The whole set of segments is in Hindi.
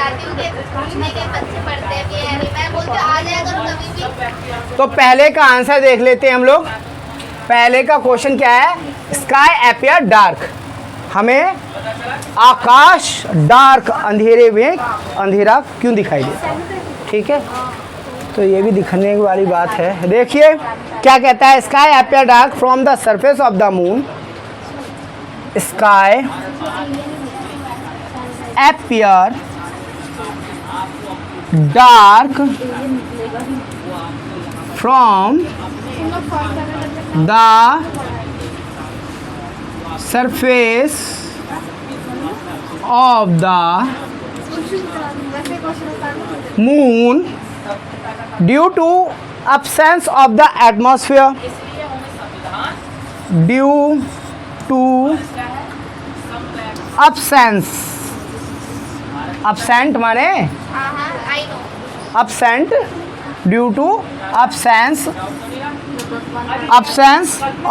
बताती हूँ कि पूछने के बच्चे पढ़ते हैं कि मैं बोलती हूँ आ जाया करो कभी भी। तो पहले का आंसर देख लेते हैं हम लोग। पहले का क्वेश्चन क्या है? स्काई अपीयर डार्क, हमें आकाश डार्क अंधेरे में अंधेरा क्यों दिखाई देता है? ठीक है, तो ये भी दिखने वाली बात है। देखिए क्या कहता है, sky appear dark from the surface of the moon. Sky appear dark from the surface of the moon due to absence of the atmosphere, due to absence, absent माने I know. absent, due to absence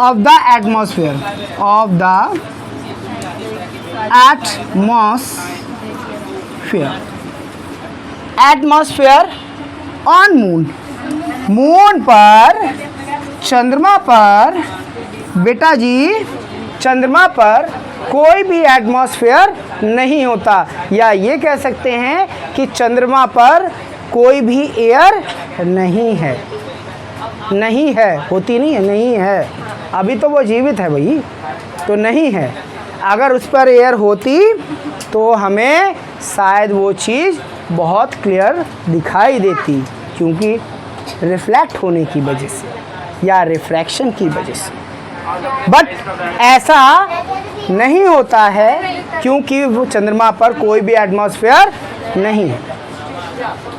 of the atmosphere, of the atmosphere on moon। Moon पर, चंद्रमा पर, बेटा जी चंद्रमा पर कोई भी एटमॉस्फेयर नहीं होता, या ये कह सकते हैं कि चंद्रमा पर कोई भी एयर नहीं है। नहीं है, होती नहीं है, नहीं है, अभी तो वो जीवित है भाई, तो नहीं है। अगर उस पर एयर होती तो हमें शायद वो चीज़ बहुत क्लियर दिखाई देती, क्योंकि रिफ्लेक्ट होने की वजह से या रिफ्रैक्शन की वजह से। बट ऐसा नहीं होता है क्योंकि वो चंद्रमा पर कोई भी एटमॉस्फेयर नहीं है।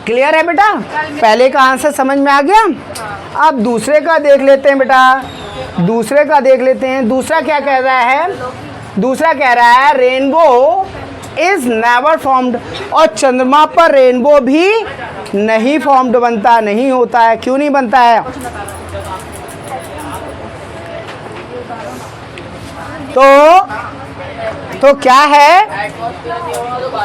क्लियर है बेटा? पहले का आंसर समझ में आ गया। अब दूसरे का देख लेते हैं बेटा, दूसरे का देख लेते हैं। दूसरा क्या कह रहा है? दूसरा कह रहा है रेनबो इज नेवर फॉर्म्ड, और चंद्रमा पर रेनबो भी नहीं फॉर्म्ड बनता, नहीं होता है। क्यों नहीं बनता है? तो क्या है?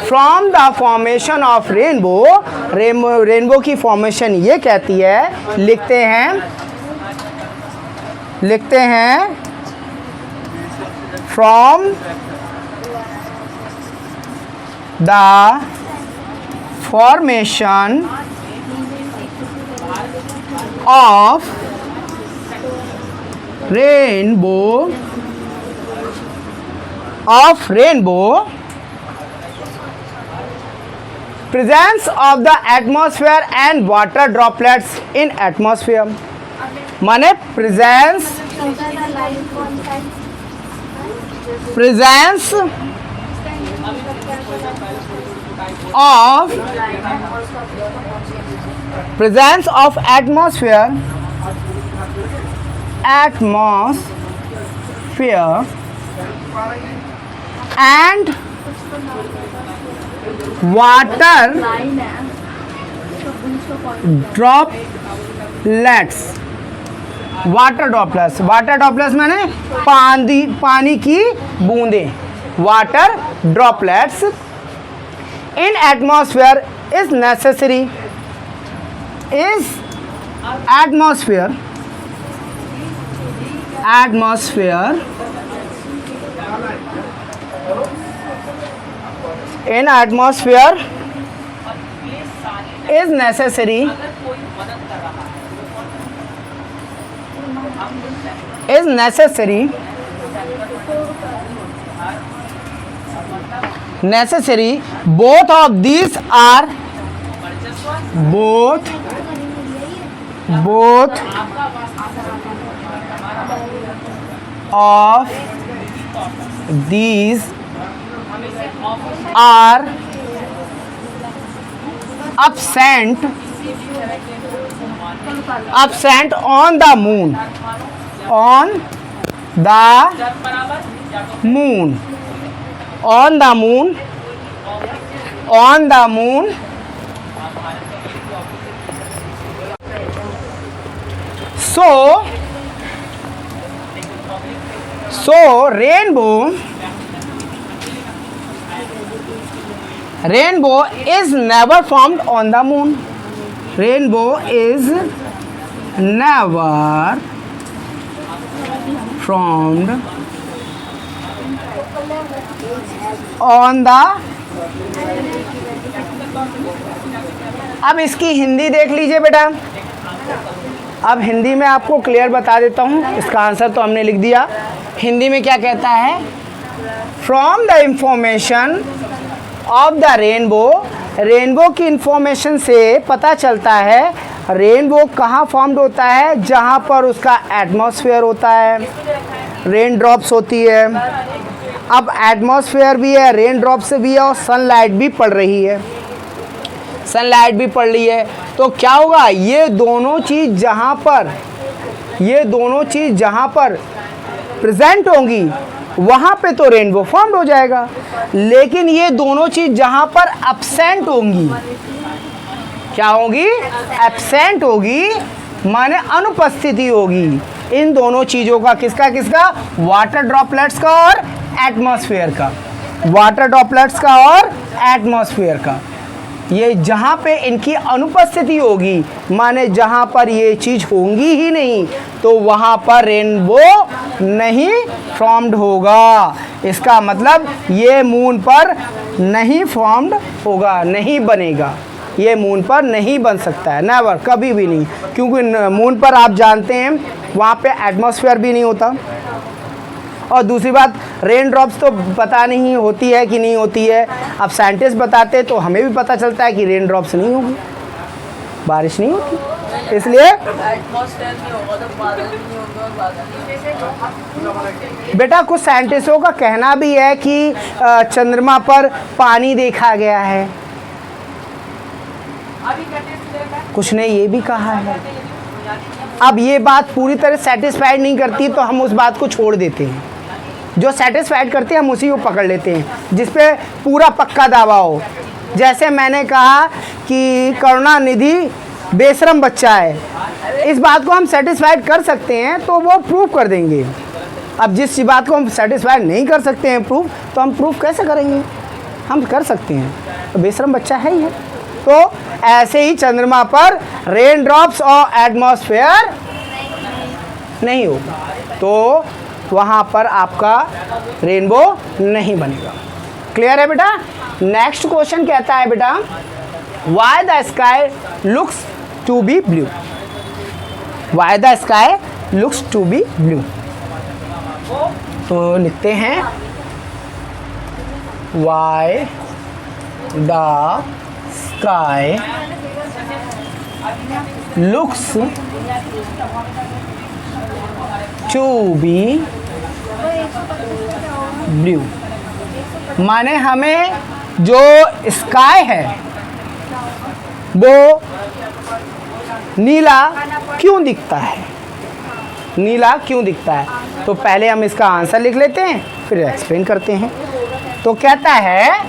From the formation of rainbow, rainbow की फॉर्मेशन ये कहती है, लिखते हैं from the formation of rainbow presence of the atmosphere and water droplets in atmosphere। माने presence of atmosphere and water droplets। Water droplets माने पानी की बूंदें। Water droplets in atmosphere is necessary, is atmosphere in atmosphere is necessary, both of these are absent on the moon, so rainbow is never formed on the moon. Rainbow is never formed on the. अब इसकी हिंदी देख लीजिए बेटा। अब हिंदी में आपको क्लियर बता देता हूँ, इसका आंसर तो हमने लिख दिया। हिंदी में क्या कहता है? From the information of the rainbow, rainbow की इंफॉर्मेशन से पता चलता है रेनबो कहाँ फॉर्म्ड होता है, जहाँ पर उसका एटमॉस्फेयर होता है, रेन ड्रॉप्स होती है। अब एटमॉस्फेयर भी है, रेन ड्रॉप्स भी है और सनलाइट भी पड़ रही है, सनलाइट भी पड़ रही है। तो क्या होगा? ये दोनों चीज़ जहाँ पर प्रेजेंट होंगी वहाँ पे तो रेनबो फॉर्म्ड हो जाएगा। लेकिन ये दोनों चीज़ जहाँ पर एब्सेंट होंगी, क्या होगी? एब्सेंट होगी, माने अनुपस्थिति होगी इन दोनों चीज़ों का। किसका किसका? वाटर ड्रॉपलेट्स का और एटमॉस्फेयर का। वाटर ड्रॉपलेट्स का और एटमॉस्फेयर का। ये जहाँ पे इनकी अनुपस्थिति होगी, माने जहाँ पर ये चीज़ होंगी ही नहीं, तो वहाँ पर रेनबो नहीं फॉर्म्ड होगा। इसका मतलब ये मून पर नहीं फॉर्म्ड होगा, नहीं बनेगा। ये मून पर नहीं बन सकता है, नेवर, कभी भी नहीं। क्योंकि मून पर आप जानते हैं वहाँ पे एटमॉस्फेयर भी नहीं होता। और दूसरी बात, रेन ड्रॉप्स तो पता नहीं होती है कि नहीं होती है। अब साइंटिस्ट बताते हैं तो हमें भी पता चलता है कि रेन ड्रॉप्स नहीं होगी, बारिश नहीं होती। इसलिए एटमॉस्फेयर नहीं होगा तो बादल भी नहीं होगा और बादल नहीं। बेटा कुछ साइंटिस्टों का कहना भी है कि चंद्रमा पर पानी देखा गया है, कुछ ने ये भी कहा है। अब ये बात पूरी तरह सेटिस्फाइड नहीं करती तो हम उस बात को छोड़ देते हैं। जो सेटिस्फाइड करते हैं हम उसी को पकड़ लेते हैं, जिस पे पूरा पक्का दावा हो। जैसे मैंने कहा कि करुणानिधि बेशरम बच्चा है, इस बात को हम सेटिस्फाइड कर सकते हैं तो वो प्रूव कर देंगे। अब जिस बात को हम सेटिस्फाइड नहीं कर सकते हैं प्रूफ, तो हम प्रूफ कैसे करेंगे? हम कर सकते हैं, तो बेशरम बच्चा है ही है। तो ऐसे ही चंद्रमा पर रेन ड्रॉप्स और एटमॉस्फेयर नहीं होगा, तो वहाँ पर आपका रेनबो नहीं बनेगा। क्लियर है बेटा? नेक्स्ट क्वेश्चन कहता है बेटा, why the sky looks to be blue. Why the sky looks to be blue. तो लिखते हैं why the sky looks to be blue. माने हमें जो स्काई है वो नीला क्यों दिखता है? नीला क्यों दिखता है? तो पहले हम इसका आंसर लिख लेते हैं, फिर एक्सप्लेन करते हैं। तो कहता है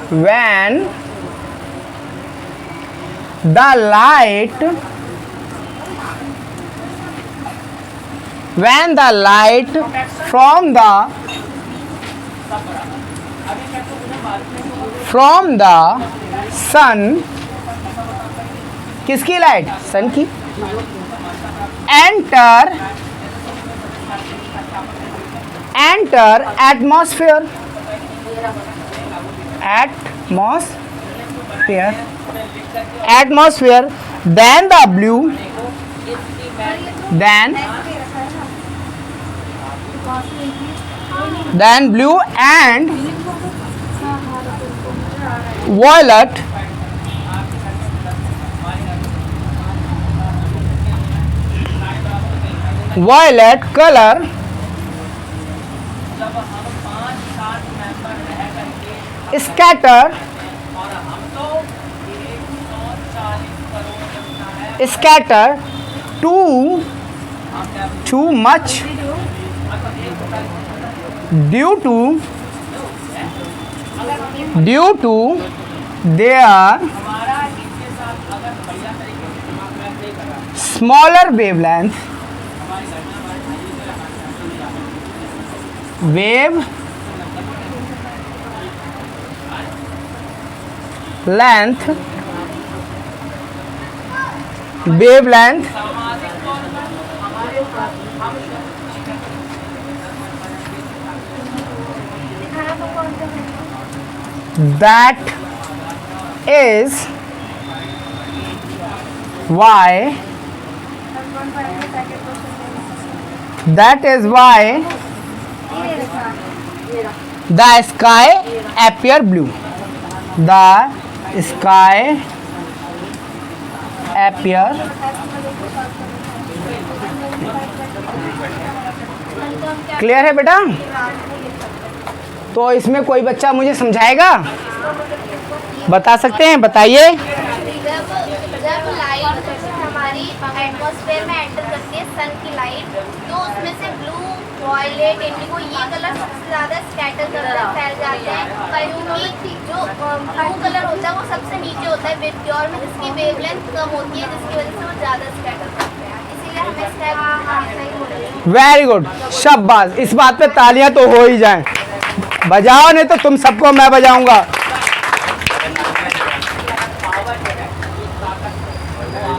when the light from the sun, किसकी लाइट? सन की। enter atmosphere, then the blue, then blue and violet color scatter too much due to their smaller wavelength wave length that is why the sky appear blue. The sky appear clear है बेटा? तो इसमें कोई बच्चा मुझे समझाएगा? बता सकते हैं? बताइए। जब लाइट हमारी एटमॉस्फेयर में एंटर करती है, सन की लाइट, तो उसमें से ब्लू, वॉयलेट, इंडिगो ये कलर सबसे ज़्यादा स्कैटर करते हैं, फैल जाते हैं, क्योंकि जो ब्लू कलर होता है वो सबसे नीचे होता है प्योर में, जिसकी वेवलेंथ कम होती है, जिसकी वजह से वो ज़्यादा स्कैटर करते हैं। इसीलिए हमें स्कैटर। वेरी गुड, शाबाश। इस बात पे तालियां तो हो ही जाएं। बजाओ, नहीं तो तुम सबको मैं बजाऊंगा।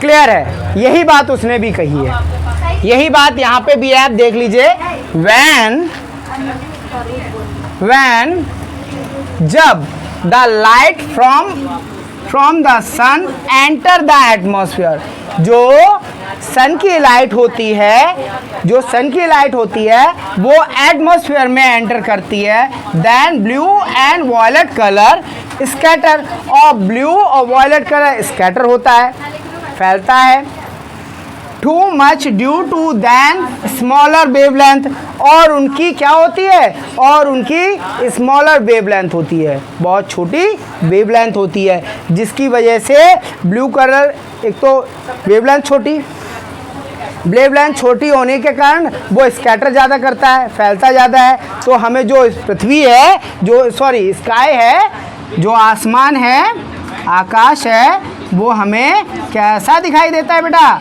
क्लियर है? यही बात उसने भी कही है, यही बात यहाँ पे भी है। आप देख लीजिए, when जब the light from the sun enter the atmosphere, जो सन की लाइट होती है, वो एटमॉस्फेयर में एंटर करती है, then blue and violet colour scatter, और ब्लू और वॉयलेट कलर स्कैटर होता है, फैलता है। Too much due to then smaller wavelength, और उनकी क्या होती है? और उनकी स्मॉलर वेवलेंथ होती है, बहुत छोटी वेवलेंथ होती है, जिसकी वजह से ब्लू कलर, एक तो वेवलेंथ छोटी होने के कारण वो स्कैटर ज़्यादा करता है, फैलता ज़्यादा है। तो हमें जो पृथ्वी है, स्काई है, जो आसमान है, आकाश है, वो हमें कैसा दिखाई देता है बेटा?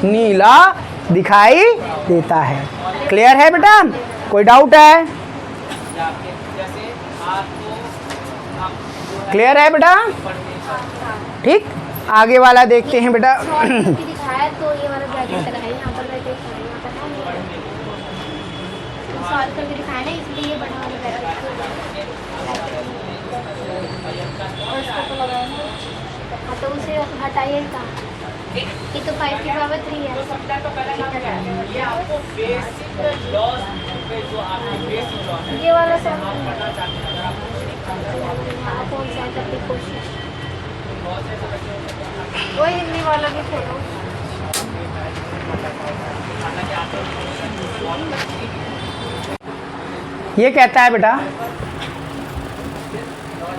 नीला दिखाई देता है। क्लियर है बेटा? कोई डाउट है? क्लियर है बेटा? ठीक, आगे वाला देखते हैं बेटा। दिखाया तो ये वाला ब्रैकेट लगाइए, यहाँ पर ब्रैकेट सॉल्व करके दिखाया ना, इसलिए ये बड़ा वाला ब्रैकेट और इसको तो लगाया ना। हाँ, तो उसे हटाइए कहाँ? ये तो 5 की पावर 3 है। ये वाला सब कौन सा है? अपनी कोशिश वही हिंदी वाला भी खोलो। ये कहता है बेटा,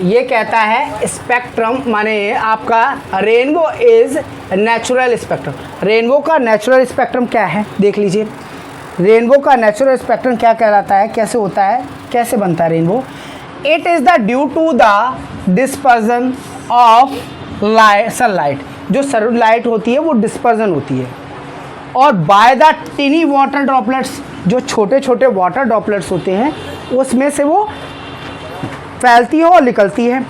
ये कहता है स्पेक्ट्रम, माने आपका rainbow is natural spectrum. Rainbow का नेचुरल स्पेक्ट्रम क्या है? देख लीजिए, रेनबो का नेचुरल स्पेक्ट्रम क्या कहलाता है, कैसे होता है, कैसे बनता है rainbow? It is the due to the dispersion of sunlight. जो सनलाइट होती है वो डिस्पर्जन होती है, और by the tiny water droplets, जो छोटे छोटे वाटर ड्रॉपलेट्स होते हैं, उसमें से वो फैलती है और निकलती है।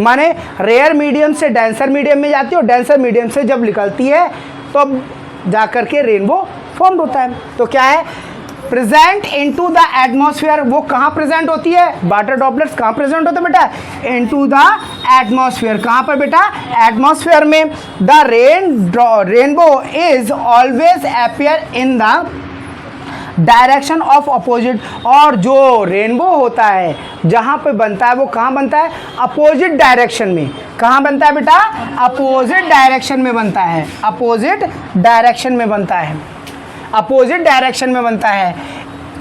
माने रेयर मीडियम से डेंसर मीडियम में जाती है, और डेंसर मीडियम से जब निकलती है तो अब जा कर के रेनबो फॉर्म होता है। तो क्या है? Present into the atmosphere. वो कहाँ प्रेजेंट होती है? वाटर ड्रॉपलेट्स कहाँ प्रेजेंट होते हैं बेटा? Into the atmosphere. कहाँ पर बेटा? एटमॉस्फेयर में। The rainbow is always appear in the direction of opposite. और जो रेनबो होता है जहाँ पे बनता है, वो कहाँ बनता है? अपोजिट डायरेक्शन में। कहाँ बनता है बेटा? अपोजिट डायरेक्शन में बनता है, अपोजिट डायरेक्शन में बनता है, अपोजिट डायरेक्शन में बनता है।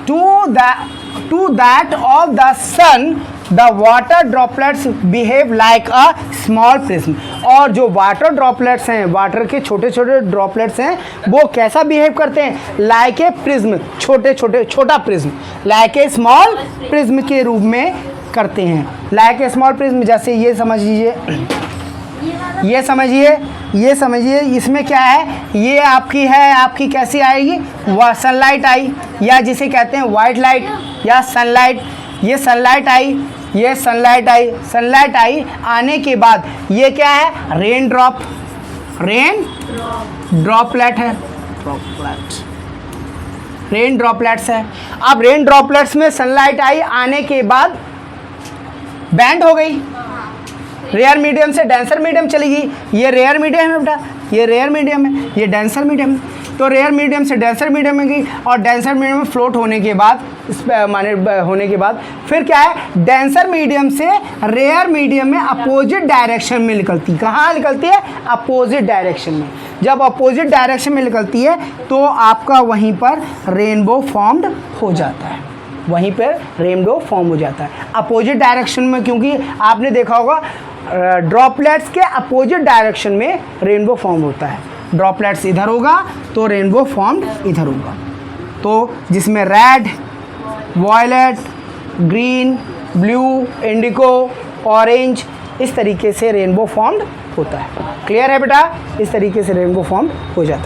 To that of the sun the water droplets behave like a small prism. और जो वाटर ड्रॉपलेट्स हैं, वाटर के छोटे छोटे ड्रॉपलेट्स हैं, वो कैसा बिहेव करते हैं? लाइक ए प्रिज्म, छोटा prism, like a small prism के रूप में करते हैं। लाइक ए स्मॉल प्रिज्म, जैसे ये समझ लीजिए, ये समझिए इसमें क्या है, ये आपकी कैसी आएगी, वह सनलाइट आई, या जिसे कहते हैं वाइट लाइट या सनलाइट। ये सनलाइट आई, सनलाइट आई आने के बाद ये क्या है, रेन ड्रॉपलेट है, रेन ड्रॉपलेट्स है। अब रेन ड्रॉपलेट्स में सनलाइट आई आने के बाद बैंड हो गई, रेयर मीडियम से डेंसर मीडियम चली गई। ये रेयर मीडियम है बेटा, ये रेयर मीडियम है, ये डेंसर मीडियम है। तो रेयर मीडियम से डेंसर मीडियम में गई, और डेंसर मीडियम में फ्लोट होने के बाद होने के बाद फिर क्या है, डेंसर मीडियम से रेयर मीडियम में अपोजिट डायरेक्शन में निकलती। कहाँ निकलती है, अपोजिट डायरेक्शन में। जब अपोजिट डायरेक्शन में निकलती है तो आपका वहीं पर रेनबो फॉर्म्ड हो जाता है, वहीं पर रेनबो फॉर्म हो जाता है अपोजिट डायरेक्शन में, क्योंकि आपने देखा होगा ड्रॉपलेट्स के अपोजिट डायरेक्शन में रेनबो फॉर्म होता है। ड्रॉपलेट्स इधर होगा तो रेनबो फॉर्म्ड इधर होगा। तो जिसमें red, violet, green, blue, indigo, orange, इस तरीके से रेनबो फॉर्म्ड होता है। क्लियर है बेटा, इस तरीके से रेनबो फॉर्म हो जाता है।